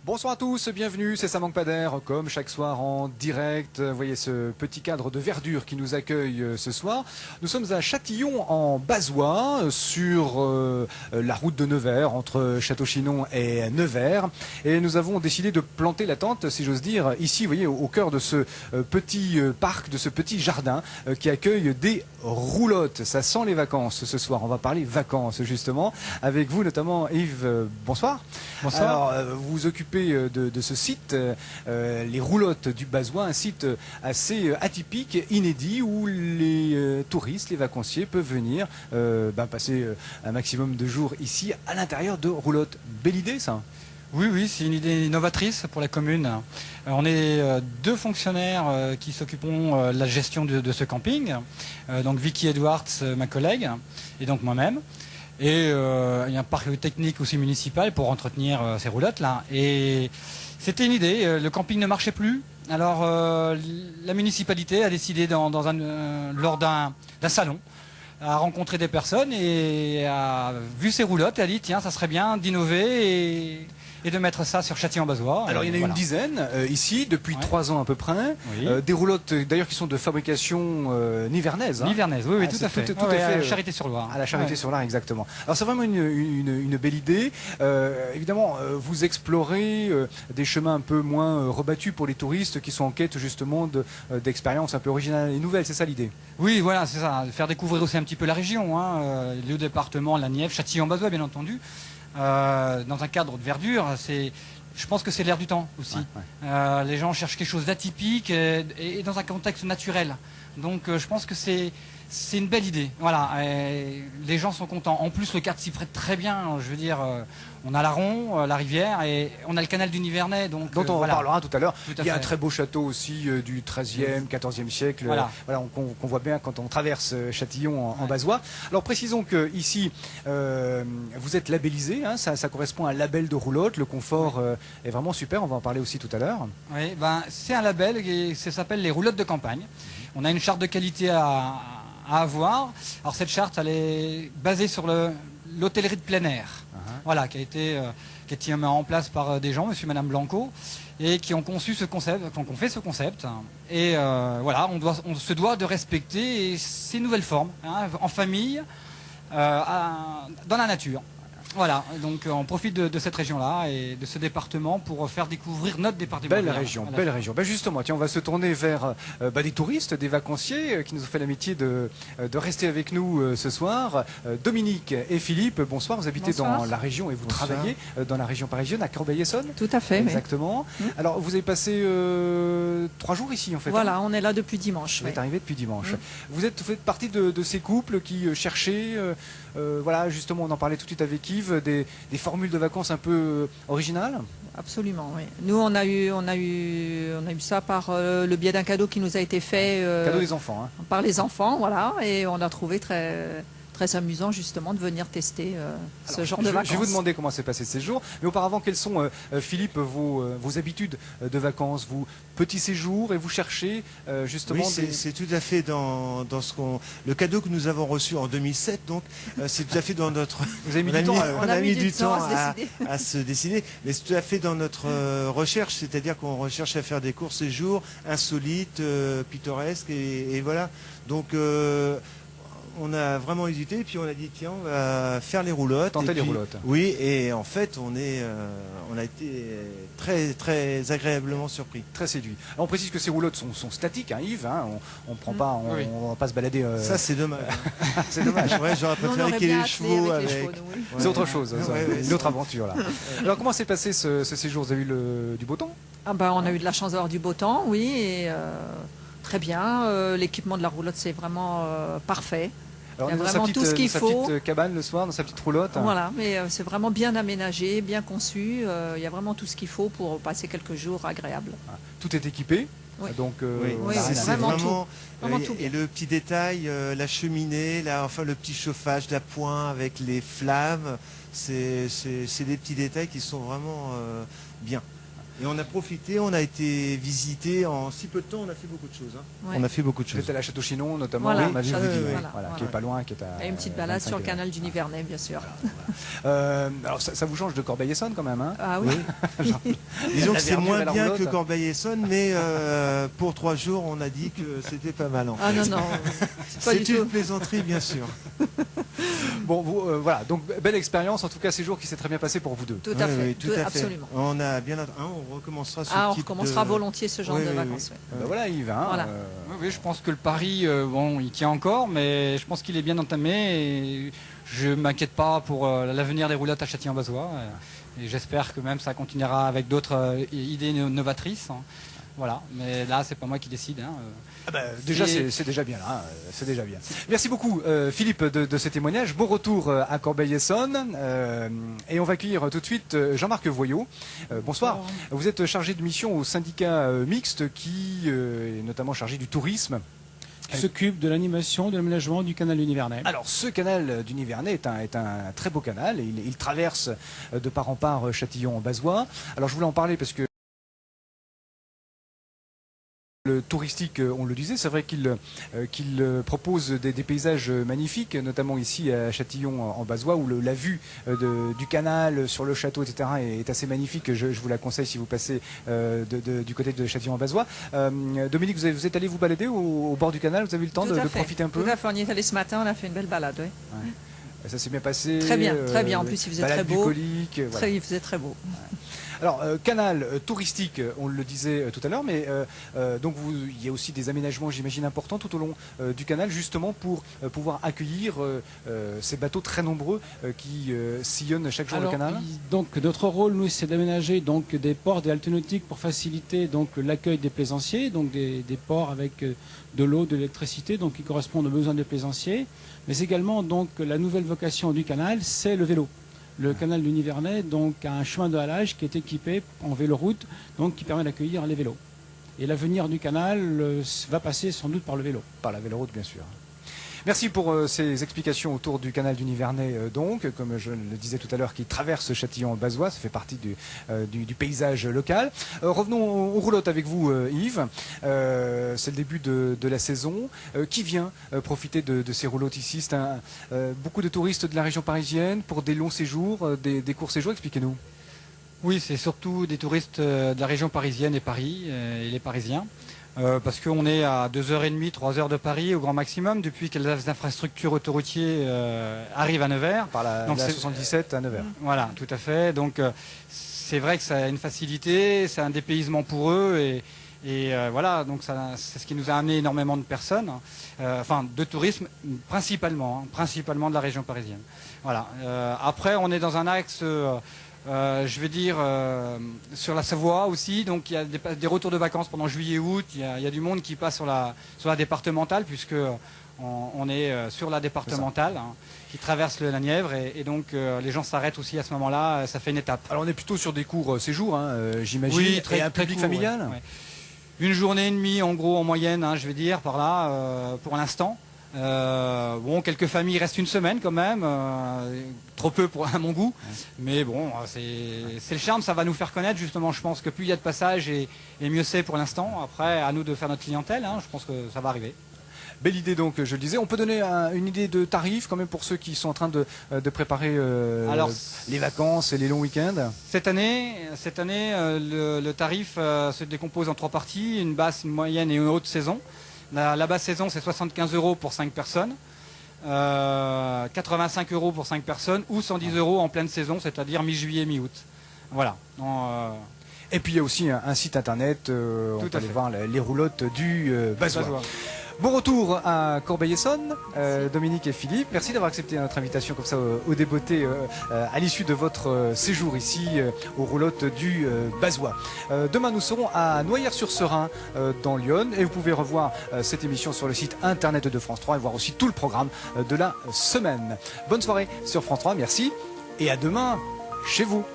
Bonsoir à tous, bienvenue, c'est Ça manque pas d'air, comme chaque soir en direct. Vous voyez ce petit cadre de verdure qui nous accueille ce soir. Nous sommes à Châtillon en Bazois, sur la route de Nevers, entre Château-Chinon et Nevers. Et nous avons décidé de planter la tente, si j'ose dire, ici, vous voyez, au cœur de ce petit parc, de ce petit jardin qui accueille des roulottes. Ça sent les vacances ce soir. On va parler vacances, justement, avec vous, notamment Yves. Bonsoir. Bonsoir. Alors, vous vous occupez de ce site, les roulottes du Bazois, un site assez atypique, inédit, où les touristes, les vacanciers peuvent venir passer un maximum de jours ici, à l'intérieur de roulottes. Belle idée, ça? Oui, oui, c'est une idée novatrice pour la commune. On est deux fonctionnaires qui s'occuperont de la gestion de ce camping. Donc Vicky Edwards, ma collègue, et donc moi-même. Et il y a un parc technique aussi municipal pour entretenir ces roulottes-là. Et c'était une idée, le camping ne marchait plus. Alors la municipalité a décidé lors d'un salon à rencontrer des personnes et a vu ces roulottes et a dit tiens, ça serait bien d'innover et de mettre ça sur Châtillon-Bazois. Alors il y en a une dizaine ici, depuis 3 ans à peu près. Oui. Des roulottes d'ailleurs qui sont de fabrication nivernaise. Nivernaise, oui, oui, tout à fait. Tout à fait. À la Charité-sur-Loire. À la Charité-sur-Loire, exactement. Alors c'est vraiment une belle idée. Évidemment, vous explorez des chemins un peu moins rebattus pour les touristes qui sont en quête justement d'expériences un peu originales et nouvelles. C'est ça l'idée? Oui, voilà, c'est ça. Faire découvrir aussi un petit peu la région, le département, la Nièvre, Châtillon-Bazois, bien entendu. Dans un cadre de verdure, je pense que c'est l'air du temps aussi. Les gens cherchent quelque chose d'atypique et dans un contexte naturel. Donc je pense que c'est une belle idée. Voilà, les gens sont contents. En plus, le cadre s'y prête très bien. Je veux dire, on a l'Aron, la rivière, et on a le canal du Nivernais. Dont on reparlera tout à l'heure. Il y a un très beau château aussi du XIIIe, XIVe siècle. Voilà, qu'on voit bien quand on traverse Châtillon en Bazois. Alors précisons que ici, vous êtes labellisé. Ça correspond à un label de roulotte. Le confort est vraiment super. On va en parler aussi tout à l'heure. Oui, c'est un label et ça s'appelle les roulottes de campagne. On a une charte de qualité à avoir. Alors cette charte, elle est basée sur l'hôtellerie de plein air, voilà, qui a été mis en place par des gens, monsieur et madame Blanco, et qui ont conçu ce concept, qui ont fait ce concept. Et voilà, on se doit de respecter ces nouvelles formes, en famille, dans la nature. Voilà, donc on profite de cette région-là et de ce département pour faire découvrir notre département. Belle région, belle région. Justement, tiens, on va se tourner vers des touristes, des vacanciers qui nous ont fait l'amitié de rester avec nous ce soir. Dominique et Philippe, bonsoir. Vous habitez dans la région et vous travaillez dans la région parisienne, à Corbeil-Essonnes. Tout à fait. Exactement. Oui. Alors, vous avez passé 3 jours ici, en fait. Voilà, on est là depuis dimanche. Vous êtes arrivé depuis dimanche. Vous faites partie de ces couples qui cherchaient, voilà, justement, on en parlait tout de suite avec Yves, des formules de vacances un peu originales? Absolument, oui. Nous, on a eu ça par le biais d'un cadeau qui nous a été fait. Cadeau des enfants. Par les enfants, voilà. Et on a trouvé très amusant justement de venir tester ce genre de vacances. Je vais vous demander comment s'est passé ce séjour, mais auparavant, quelles sont, Philippe, vos habitudes de vacances, vous petit séjour, et vous cherchez justement... Oui, c'est tout à fait dans le cadeau que nous avons reçu en 2007, donc c'est tout à fait dans notre... Vous avez mis du temps. On a mis du temps à se décider, mais c'est tout à fait dans notre recherche, c'est-à-dire qu'on recherche à faire des courts séjours insolites, pittoresques, et voilà. Donc... on a vraiment hésité, et puis on a dit tiens, on va faire les roulottes. Tenter les roulottes. Oui, et en fait, on a été très agréablement surpris. Très séduit. Alors, on précise que ces roulottes sont statiques, Yves. On prend pas, on va pas se balader. Ça, c'est dommage. C'est dommage. Ouais, j'aurais préféré qu'il y ait les chevaux avec. C'est autre chose. Une autre aventure là. Alors, comment s'est passé ce séjour? Vous avez eu du beau temps? On a eu de la chance d'avoir du beau temps, oui, et très bien. L'équipement de la roulotte, c'est vraiment parfait. Alors, il y a vraiment tout ce qu'il faut. Sa petite cabane le soir, dans sa petite roulotte. Voilà, mais c'est vraiment bien aménagé, bien conçu. Il y a vraiment tout ce qu'il faut pour passer quelques jours agréables. Tout est équipé. Oui. Donc, c'est vraiment tout bien. Et le petit détail, la cheminée, le petit chauffage d'appoint avec les flammes, c'est des petits détails qui sont vraiment bien. Et on a profité, on a été visiter en si peu de temps, on a fait beaucoup de choses. Hein. Ouais. On a fait beaucoup de Vous choses. êtes à la Château-Chinon notamment, Voilà, on a vu Château- vidéo, voilà. qui est pas loin, qui est à Et une petite balade 25 sur le kilomètres. canal du Nivernais, bien sûr. Alors ça vous change de Corbeil-Essonnes quand même, hein? Ah oui. Disons La que c'est verdure moins et la bien que roulotte. Corbeil-Essonnes, mais pour 3 jours, on a dit que c'était pas mal. En fait. Ah non, non, pas du C'est tout. une plaisanterie, bien sûr. Bon, vous, voilà, donc belle expérience, en tout cas séjour qui s'est très bien passé pour vous deux. Tout à Oui, fait, oui, tout à fait. absolument. On a bien, on recommencera ce Ah, on type recommencera de... volontiers ce genre Oui, de oui, vacances. oui. ouais. Ben voilà Yves, hein, Voilà. Oui, je pense que le pari, bon, il tient encore, mais je pense qu'il est bien entamé et je m'inquiète pas pour l'avenir des roulottes à Châtillon-Bazois. Et j'espère que même ça continuera avec d'autres idées novatrices. Hein. Voilà, mais là, c'est pas moi qui décide. Hein. Ah ben, déjà, c'est déjà bien là, c'est déjà bien. Merci beaucoup Philippe de ce témoignage. Bon retour à Corbeil-Essonnes et on va accueillir tout de suite Jean-Marc Voyot. Bonsoir. Vous êtes chargé de mission au syndicat mixte qui est notamment chargé du tourisme. Qui s'occupe de l'animation, de l'aménagement du canal du Nivernais. Alors ce canal du Nivernais est un très beau canal. Il traverse de part en part Châtillon-Bazois. Alors je voulais en parler parce que le touristique, on le disait, c'est vrai qu'il propose des paysages magnifiques, notamment ici à Châtillon en Bazois, où la vue du canal sur le château, etc. est assez magnifique. Je vous la conseille si vous passez du côté de Châtillon en Bazois. Dominique, vous êtes allé vous balader au bord du canal, vous avez eu le temps Tout de à fait. profiter un peu? Tout à fait, on y est allé ce matin, on a fait une belle balade. Oui. Ça s'est bien passé? Très bien, très bien. En plus, il faisait balade très beau. bucolique, voilà. Il faisait très beau. Alors, canal touristique, on le disait tout à l'heure, mais donc il y a aussi des aménagements, j'imagine, importants tout au long du canal, justement pour pouvoir accueillir ces bateaux très nombreux qui sillonnent chaque jour le canal. Donc notre rôle, nous, c'est d'aménager donc des ports, des haltes nautiques pour faciliter donc l'accueil des plaisanciers, donc des ports avec de l'eau, de l'électricité, donc qui correspondent aux besoins des plaisanciers. Mais également donc la nouvelle vocation du canal, c'est le vélo. Le canal du Nivernais donc a un chemin de halage qui est équipé en véloroute, donc qui permet d'accueillir les vélos. Et l'avenir du canal va passer sans doute par le vélo. Par la véloroute, bien sûr. Merci pour ces explications autour du canal du Nivernais, donc, comme je le disais tout à l'heure, qui traverse Châtillon-Bazois, ça fait partie du paysage local. Revenons aux roulottes avec vous, Yves. C'est le début de la saison. Qui vient profiter de ces roulottes ici? C'est beaucoup de touristes de la région parisienne pour des longs séjours, des courts séjours. Expliquez-nous. Oui, c'est surtout des touristes de la région parisienne et Paris, et les Parisiens. Parce qu'on est à 2h30, 3h de Paris au grand maximum, depuis que les infrastructures autoroutières arrivent à Nevers. Par la 77 à Nevers. Voilà, tout à fait. Donc c'est vrai que ça a une facilité, c'est un dépaysement pour eux et voilà, donc c'est ce qui nous a amené énormément de personnes, enfin de tourisme principalement de la région parisienne. Voilà. Après, on est dans un axe... je vais dire sur la Savoie aussi, donc il y a des retours de vacances pendant juillet-août, il y a du monde qui passe sur la départementale, puisque on est sur la départementale qui traverse la Nièvre, et donc les gens s'arrêtent aussi à ce moment-là, ça fait une étape. Alors on est plutôt sur des courts séjours, j'imagine, Oui, et un public court, familial. ouais. Une journée et demie en gros en moyenne, je vais dire, par là, pour l'instant. Bon, quelques familles restent une semaine quand même, trop peu à mon goût, mais bon, c'est le charme, ça va nous faire connaître justement. Je pense que plus il y a de passages et mieux c'est pour l'instant. Après, à nous de faire notre clientèle, je pense que ça va arriver. Belle idée donc, je le disais. On peut donner une idée de tarif quand même pour ceux qui sont en train de préparer les vacances et les longs week-ends. Cette année, le tarif se décompose en 3 parties, une basse, une moyenne et une haute saison. La basse saison, c'est 75 € pour 5 personnes, 85 € pour 5 personnes ou 110 € en pleine saison, c'est-à-dire mi-juillet, mi-août. Voilà. Et puis il y a aussi un site internet, on peut aller voir les roulottes du Bazois. Bon retour à Corbeil-Essonnes, Dominique et Philippe. Merci d'avoir accepté notre invitation comme ça au Débeauté à l'issue de votre séjour ici aux roulottes du Bazois. Demain, nous serons à Noyers-sur-Serein dans l'Yonne et vous pouvez revoir cette émission sur le site internet de France 3 et voir aussi tout le programme de la semaine. Bonne soirée sur France 3, merci et à demain chez vous.